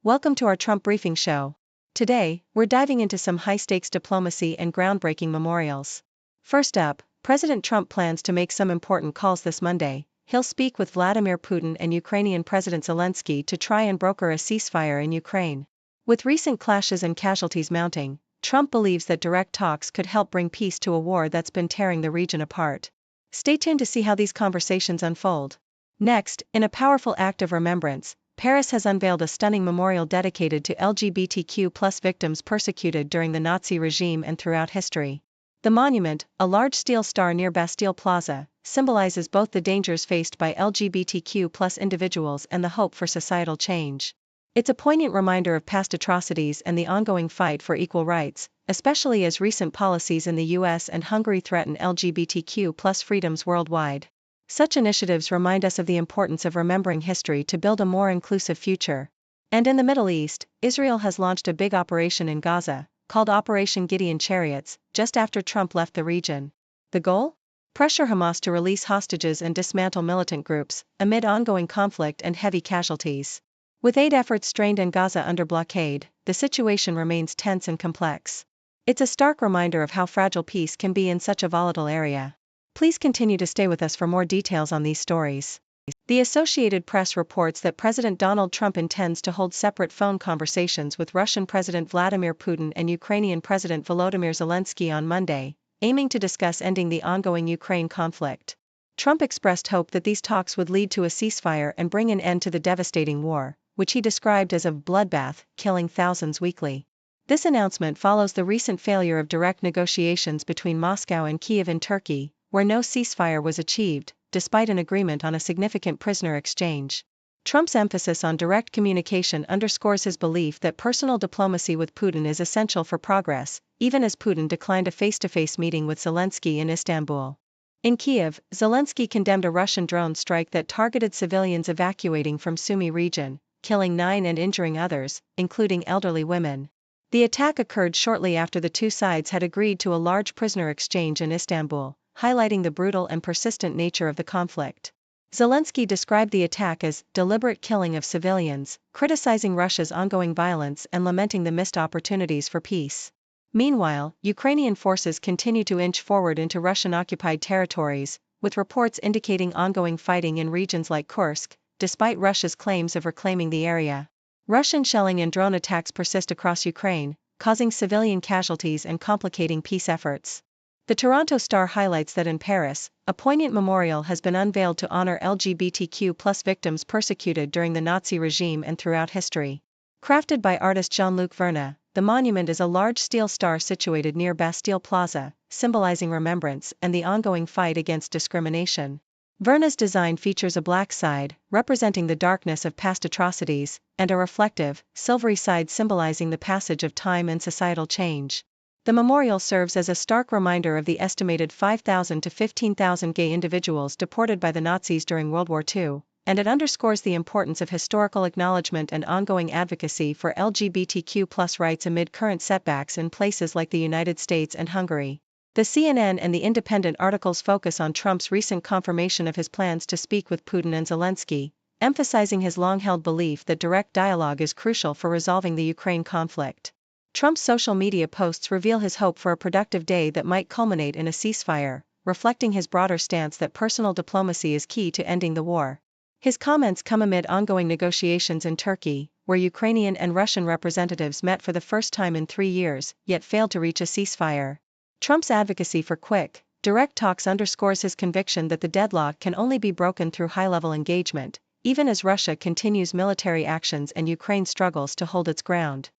Welcome to our Trump Briefing Show. Today, we're diving into some high-stakes diplomacy and groundbreaking memorials. First up, President Trump plans to make some important calls this Monday. He'll speak with Vladimir Putin and Ukrainian President Zelenskyy to try and broker a ceasefire in Ukraine. With recent clashes and casualties mounting, Trump believes that direct talks could help bring peace to a war that's been tearing the region apart. Stay tuned to see how these conversations unfold. Next, in a powerful act of remembrance, Paris has unveiled a stunning memorial dedicated to LGBTQ+ victims persecuted during the Nazi regime and throughout history. The monument, a large steel star near Bastille Plaza, symbolizes both the dangers faced by LGBTQ+ individuals and the hope for societal change. It's a poignant reminder of past atrocities and the ongoing fight for equal rights, especially as recent policies in the US and Hungary threaten LGBTQ+ freedoms worldwide. Such initiatives remind us of the importance of remembering history to build a more inclusive future. And in the Middle East, Israel has launched a big operation in Gaza, called Operation Gideon Chariots, just after Trump left the region. The goal? Pressure Hamas to release hostages and dismantle militant groups, amid ongoing conflict and heavy casualties. With aid efforts strained and Gaza under blockade, the situation remains tense and complex. It's a stark reminder of how fragile peace can be in such a volatile area. Please continue to stay with us for more details on these stories. The Associated Press reports that President Donald Trump intends to hold separate phone conversations with Russian President Vladimir Putin and Ukrainian President Volodymyr Zelenskyy on Monday, aiming to discuss ending the ongoing Ukraine conflict. Trump expressed hope that these talks would lead to a ceasefire and bring an end to the devastating war, which he described as a bloodbath, killing thousands weekly. This announcement follows the recent failure of direct negotiations between Moscow and Kyiv in Turkey, where no ceasefire was achieved, despite an agreement on a significant prisoner exchange. Trump's emphasis on direct communication underscores his belief that personal diplomacy with Putin is essential for progress, even as Putin declined a face-to-face meeting with Zelenskyy in Istanbul. In Kyiv, Zelenskyy condemned a Russian drone strike that targeted civilians evacuating from Sumy region, killing 9 and injuring others, including elderly women. The attack occurred shortly after the two sides had agreed to a large prisoner exchange in Istanbul, highlighting the brutal and persistent nature of the conflict. Zelenskyy described the attack as deliberate killing of civilians, criticizing Russia's ongoing violence and lamenting the missed opportunities for peace. Meanwhile, Ukrainian forces continue to inch forward into Russian-occupied territories, with reports indicating ongoing fighting in regions like Kursk, despite Russia's claims of reclaiming the area. Russian shelling and drone attacks persist across Ukraine, causing civilian casualties and complicating peace efforts. The Toronto Star highlights that in Paris, a poignant memorial has been unveiled to honor LGBTQ+ victims persecuted during the Nazi regime and throughout history. Crafted by artist Jean-Luc Verne, the monument is a large steel star situated near Bastille Plaza, symbolizing remembrance and the ongoing fight against discrimination. Verne's design features a black side, representing the darkness of past atrocities, and a reflective, silvery side symbolizing the passage of time and societal change. The memorial serves as a stark reminder of the estimated 5,000 to 15,000 gay individuals deported by the Nazis during World War II, and it underscores the importance of historical acknowledgement and ongoing advocacy for LGBTQ+ rights amid current setbacks in places like the United States and Hungary. The CNN and The Independent articles focus on Trump's recent confirmation of his plans to speak with Putin and Zelenskyy, emphasizing his long-held belief that direct dialogue is crucial for resolving the Ukraine conflict. Trump's social media posts reveal his hope for a productive day that might culminate in a ceasefire, reflecting his broader stance that personal diplomacy is key to ending the war. His comments come amid ongoing negotiations in Turkey, where Ukrainian and Russian representatives met for the first time in 3 years, yet failed to reach a ceasefire. Trump's advocacy for quick, direct talks underscores his conviction that the deadlock can only be broken through high-level engagement, even as Russia continues military actions and Ukraine struggles to hold its ground.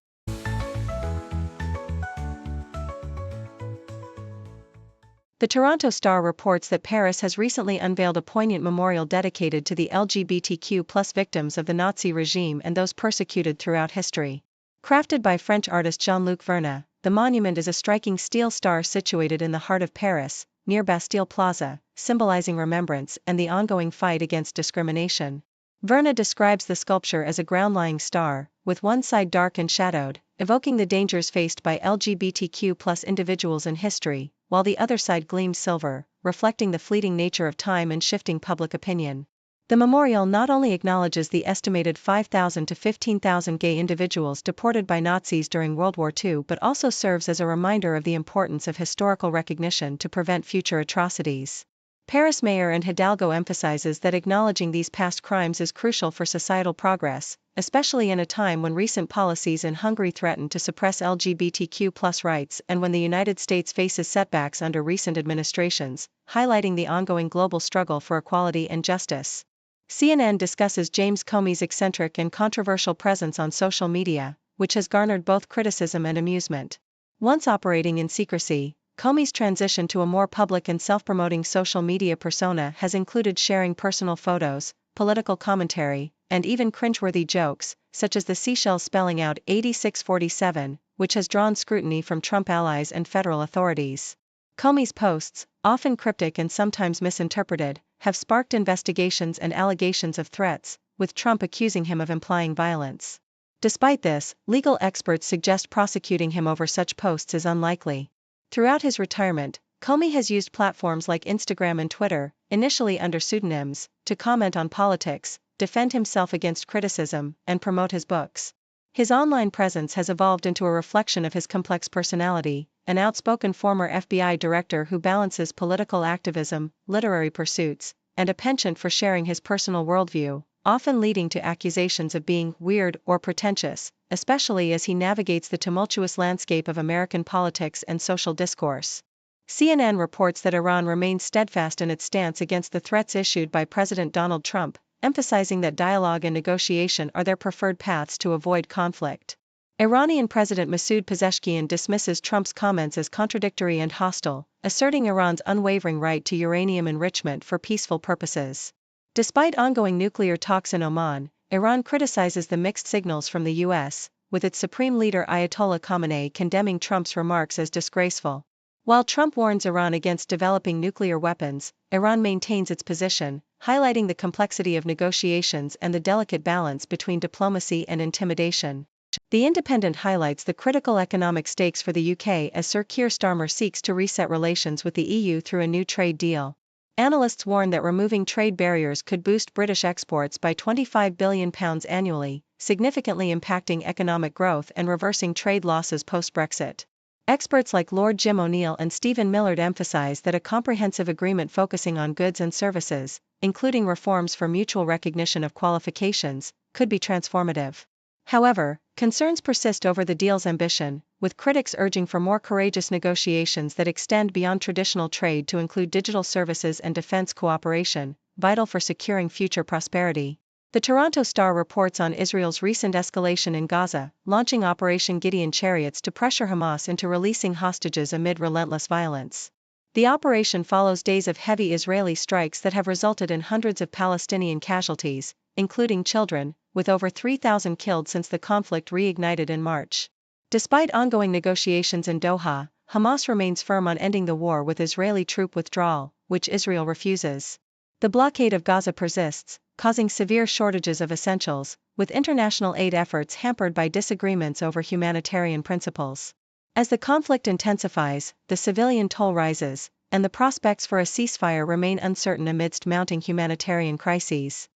The Toronto Star reports that Paris has recently unveiled a poignant memorial dedicated to the LGBTQ+ victims of the Nazi regime and those persecuted throughout history. Crafted by French artist Jean-Luc Verne, the monument is a striking steel star situated in the heart of Paris, near Bastille Plaza, symbolizing remembrance and the ongoing fight against discrimination. Verne describes the sculpture as a ground-lying star, with one side dark and shadowed, evoking the dangers faced by LGBTQ+ individuals in history, while the other side gleams silver, reflecting the fleeting nature of time and shifting public opinion. The memorial not only acknowledges the estimated 5,000 to 15,000 gay individuals deported by Nazis during World War II but also serves as a reminder of the importance of historical recognition to prevent future atrocities. Paris Mayor Anne Hidalgo emphasizes that acknowledging these past crimes is crucial for societal progress, especially in a time when recent policies in Hungary threaten to suppress LGBTQ+ rights and when the United States faces setbacks under recent administrations, highlighting the ongoing global struggle for equality and justice. CNN discusses James Comey's eccentric and controversial presence on social media, which has garnered both criticism and amusement. Once operating in secrecy, Comey's transition to a more public and self-promoting social media persona has included sharing personal photos, political commentary, and even cringeworthy jokes, such as the seashells spelling out 8647, which has drawn scrutiny from Trump allies and federal authorities. Comey's posts, often cryptic and sometimes misinterpreted, have sparked investigations and allegations of threats, with Trump accusing him of implying violence. Despite this, legal experts suggest prosecuting him over such posts is unlikely. Throughout his retirement, Comey has used platforms like Instagram and Twitter, initially under pseudonyms, to comment on politics, defend himself against criticism, and promote his books. His online presence has evolved into a reflection of his complex personality, an outspoken former FBI director who balances political activism, literary pursuits, and a penchant for sharing his personal worldview, often leading to accusations of being weird or pretentious, especially as he navigates the tumultuous landscape of American politics and social discourse. CNN reports that Iran remains steadfast in its stance against the threats issued by President Donald Trump, emphasizing that dialogue and negotiation are their preferred paths to avoid conflict. Iranian President Masoud Pezeshkian dismisses Trump's comments as contradictory and hostile, asserting Iran's unwavering right to uranium enrichment for peaceful purposes. Despite ongoing nuclear talks in Oman, Iran criticizes the mixed signals from the US, with its supreme leader Ayatollah Khamenei condemning Trump's remarks as disgraceful. While Trump warns Iran against developing nuclear weapons, Iran maintains its position, highlighting the complexity of negotiations and the delicate balance between diplomacy and intimidation. The Independent highlights the critical economic stakes for the UK as Sir Keir Starmer seeks to reset relations with the EU through a new trade deal. Analysts warn that removing trade barriers could boost British exports by £25 billion annually, significantly impacting economic growth and reversing trade losses post-Brexit. Experts like Lord Jim O'Neill and Stephen Millard emphasize that a comprehensive agreement focusing on goods and services, including reforms for mutual recognition of qualifications, could be transformative. However, concerns persist over the deal's ambition, with critics urging for more courageous negotiations that extend beyond traditional trade to include digital services and defense cooperation, vital for securing future prosperity. The Toronto Star reports on Israel's recent escalation in Gaza, launching Operation Gideon Chariots to pressure Hamas into releasing hostages amid relentless violence. The operation follows days of heavy Israeli strikes that have resulted in hundreds of Palestinian casualties, including children, with over 3,000 killed since the conflict reignited in March. Despite ongoing negotiations in Doha, Hamas remains firm on ending the war with Israeli troop withdrawal, which Israel refuses. The blockade of Gaza persists, causing severe shortages of essentials, with international aid efforts hampered by disagreements over humanitarian principles. As the conflict intensifies, the civilian toll rises, and the prospects for a ceasefire remain uncertain amidst mounting humanitarian crises.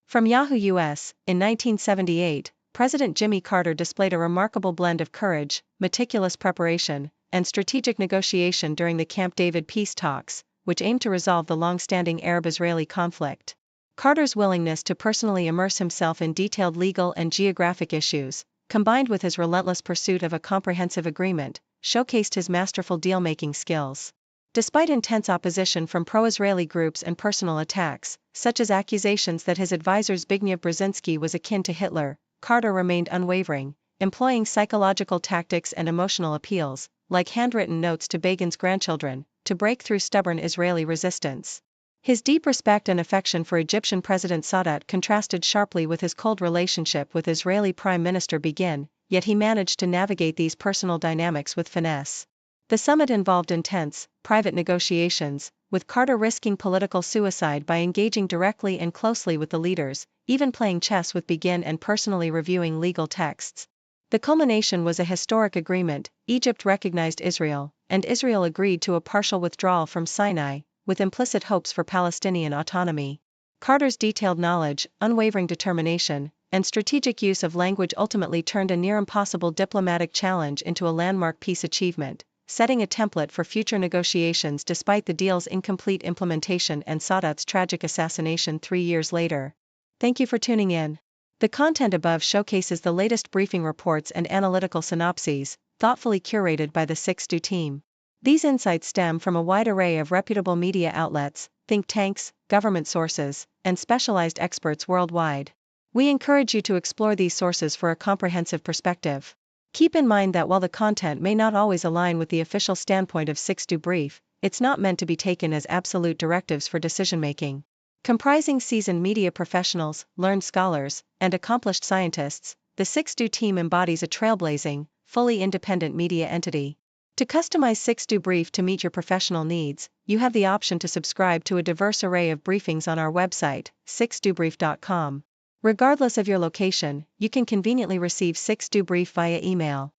From Yahoo US, in 1978, President Jimmy Carter displayed a remarkable blend of courage, meticulous preparation, and strategic negotiation during the Camp David peace talks, which aimed to resolve the long-standing Arab-Israeli conflict. Carter's willingness to personally immerse himself in detailed legal and geographic issues, combined with his relentless pursuit of a comprehensive agreement, showcased his masterful deal-making skills. Despite intense opposition from pro-Israeli groups and personal attacks, such as accusations that his advisor Zbigniew Brzezinski was akin to Hitler, Carter remained unwavering, employing psychological tactics and emotional appeals, like handwritten notes to Begin's grandchildren, to break through stubborn Israeli resistance. His deep respect and affection for Egyptian President Sadat contrasted sharply with his cold relationship with Israeli Prime Minister Begin, yet he managed to navigate these personal dynamics with finesse. The summit involved intense, private negotiations, with Carter risking political suicide by engaging directly and closely with the leaders, even playing chess with Begin and personally reviewing legal texts. The culmination was a historic agreement. Egypt recognized Israel, and Israel agreed to a partial withdrawal from Sinai, with implicit hopes for Palestinian autonomy. Carter's detailed knowledge, unwavering determination, and strategic use of language ultimately turned a near-impossible diplomatic challenge into a landmark peace achievement, setting a template for future negotiations despite the deal's incomplete implementation and Sadat's tragic assassination 3 years later. Thank you for tuning in. The content above showcases the latest briefing reports and analytical synopses, thoughtfully curated by the 6Do team. These insights stem from a wide array of reputable media outlets, think tanks, government sources, and specialized experts worldwide. We encourage you to explore these sources for a comprehensive perspective. Keep in mind that while the content may not always align with the official standpoint of 6Do Brief, it's not meant to be taken as absolute directives for decision-making. Comprising seasoned media professionals, learned scholars, and accomplished scientists, the 6Do team embodies a trailblazing, fully independent media entity. To customize 6Do Brief to meet your professional needs, you have the option to subscribe to a diverse array of briefings on our website, 6dobrief.com. Regardless of your location, you can conveniently receive 6Do Brief via email.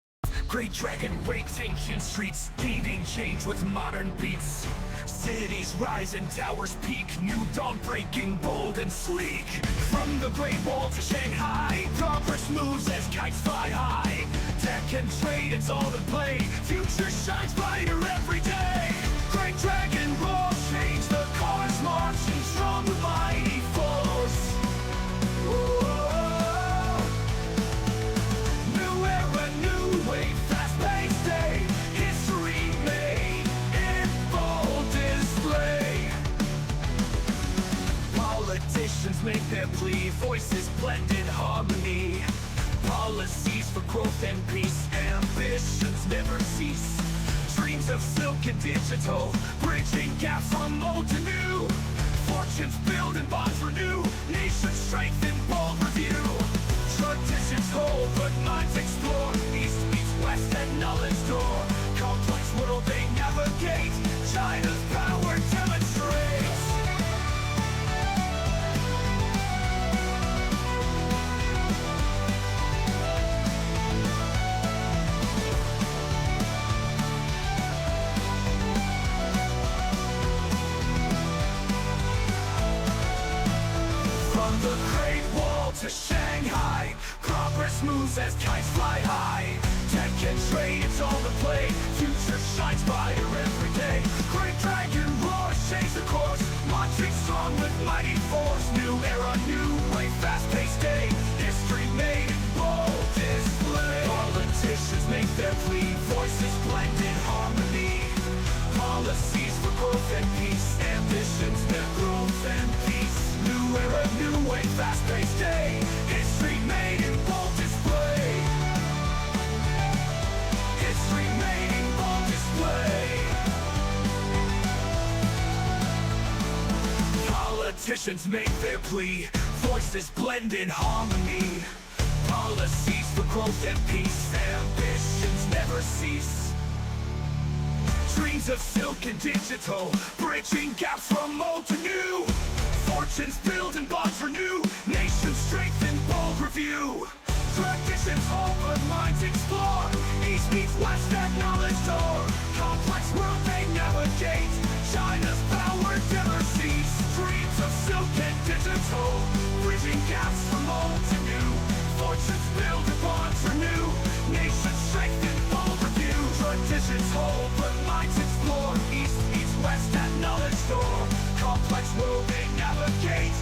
Great dragon wakes ancient streets, leading change with modern beats. Cities rise and towers peak, new dawn breaking, bold and sleek. From the Great Wall to Shanghai, progress moves as kites fly high. Tech and trade, it's all in play, future shines brighter every day. Great dragon roar, change the cars marching strong with mighty force. Whoa. New era, new wave, fast-paced day, history made in bold display. Politicians make their plea, voices blend in harmony. Policies for growth and peace, ambitions never cease. Dreams of silk and digital, bridging gaps from old to new. Fortunes build and bonds renew, nations strengthen, bold review. Traditions hold, but minds explore. East meets west and knowledge door. Complex world they navigate, China's power demonstrates. From the Great Wall to Shanghai, progress moves as kites fly high. Tech and trade, it's all the play, future shines brighter every day. Great dragon roars, change the course, marching strong with mighty force. New era, new way, fast-paced day, history made in bold display. Politicians make their plea, voices blend in harmony. Policies for growth and peace, ambitions their growth and peace. New era, new way, fast-paced day, history made in bold display. History made in bold display. Politicians make their plea, voices blend in harmony. Policies for growth and peace, ambitions never cease. Dreams of silk and digital, bridging gaps from old to new. Fortunes build and bonds renew, nations strengthen, bold review. Traditions hold but minds explore, east meets west at knowledge door. Complex world they navigate, China's power never cease. Dreams of silk and digital, bridging gaps from old to new. Fortunes build and bonds renew, nations strengthen, bold review. Traditions hold but minds explore, east meets west at knowledge door. Complex world they navigate,